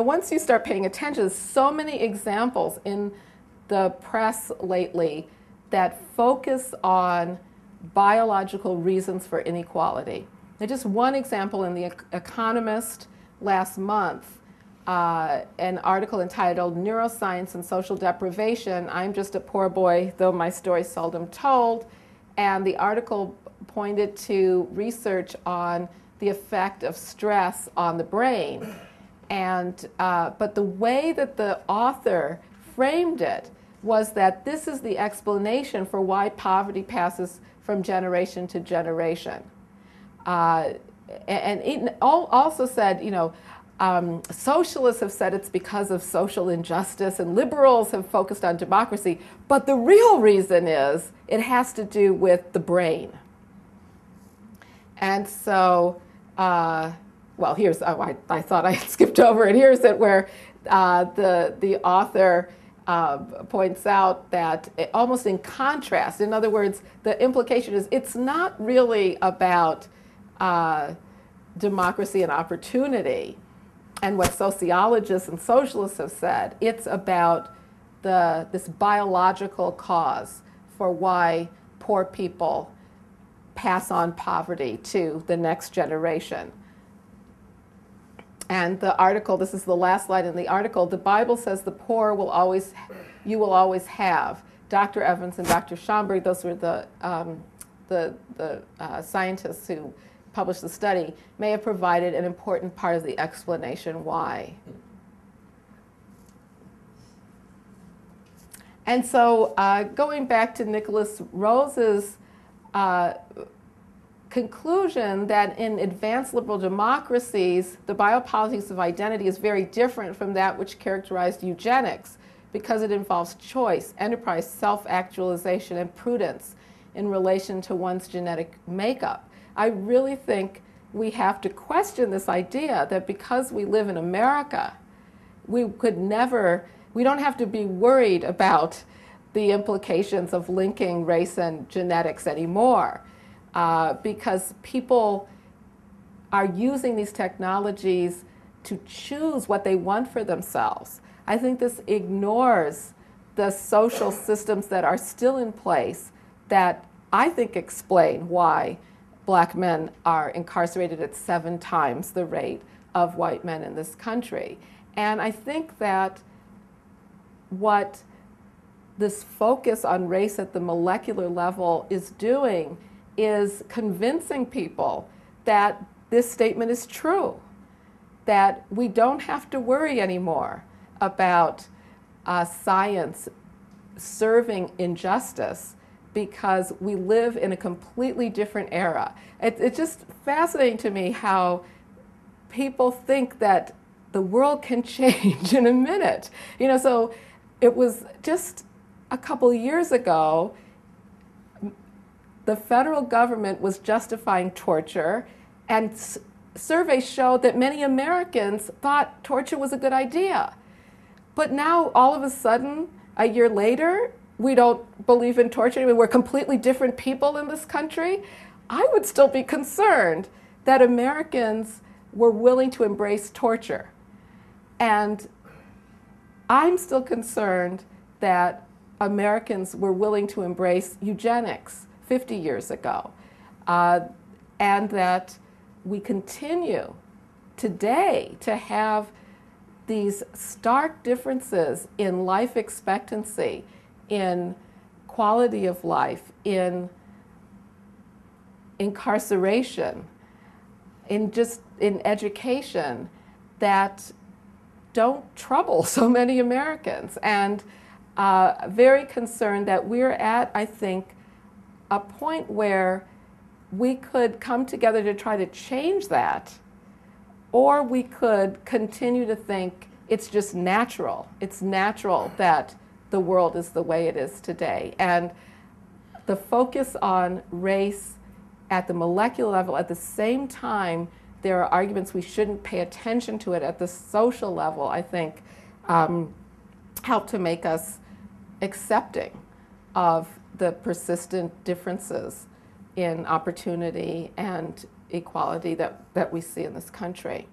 Once you start paying attention, there's so many examples in the press lately that focus on biological reasons for inequality. Now, just one example in The Economist last month, an article entitled Neuroscience and Social Deprivation. I'm just a poor boy, though my story's seldom told. And the article pointed to research on the effect of stress on the brain. And, but the way that the author framed it was that this is the explanation for why poverty passes from generation to generation. And it also said, you know, socialists have said it's because of social injustice, and liberals have focused on democracy, but the real reason is it has to do with the brain. And so, well, here's, oh, I thought I had skipped over it. Here's it where the author points out that almost in contrast, in other words, the implication is it's not really about democracy and opportunity and what sociologists and socialists have said. It's about this biological cause for why poor people pass on poverty to the next generation. And the article, this is the last line in the article, the Bible says the poor will always, you will always have. Dr. Evans and Dr. Schomburg, those were the scientists who published the study, may have provided an important part of the explanation why. And so going back to Nicholas Rose's conclusion that in advanced liberal democracies, the biopolitics of identity is very different from that which characterized eugenics because it involves choice, enterprise, self-actualization, and prudence in relation to one's genetic makeup. I really think we have to question this idea that because we live in America, we don't have to be worried about the implications of linking race and genetics anymore. Because people are using these technologies to choose what they want for themselves. I think this ignores the social systems that are still in place that I think explain why black men are incarcerated at 7 times the rate of white men in this country. And I think that what this focus on race at the molecular level is doing is convincing people that this statement is true, that we don't have to worry anymore about science serving injustice because we live in a completely different era. It's just fascinating to me how people think that the world can change in a minute. You know, so it was just a couple of years ago, the federal government was justifying torture, and surveys showed that many Americans thought torture was a good idea. But now, all of a sudden, a year later, we don't believe in torture. I mean, we're completely different people in this country. I would still be concerned that Americans were willing to embrace torture. And I'm still concerned that Americans were willing to embrace eugenics 50 years ago, and that we continue today to have these stark differences in life expectancy, in quality of life, in incarceration, in education, that don't trouble so many Americans. And very concerned that we're at, I think, a point where we could come together to try to change that, or we could continue to think it's just natural. It's natural that the world is the way it is today. And the focus on race at the molecular level, at the same time, there are arguments we shouldn't pay attention to it at the social level, I think, help to make us accepting of the persistent differences in opportunity and equality that we see in this country.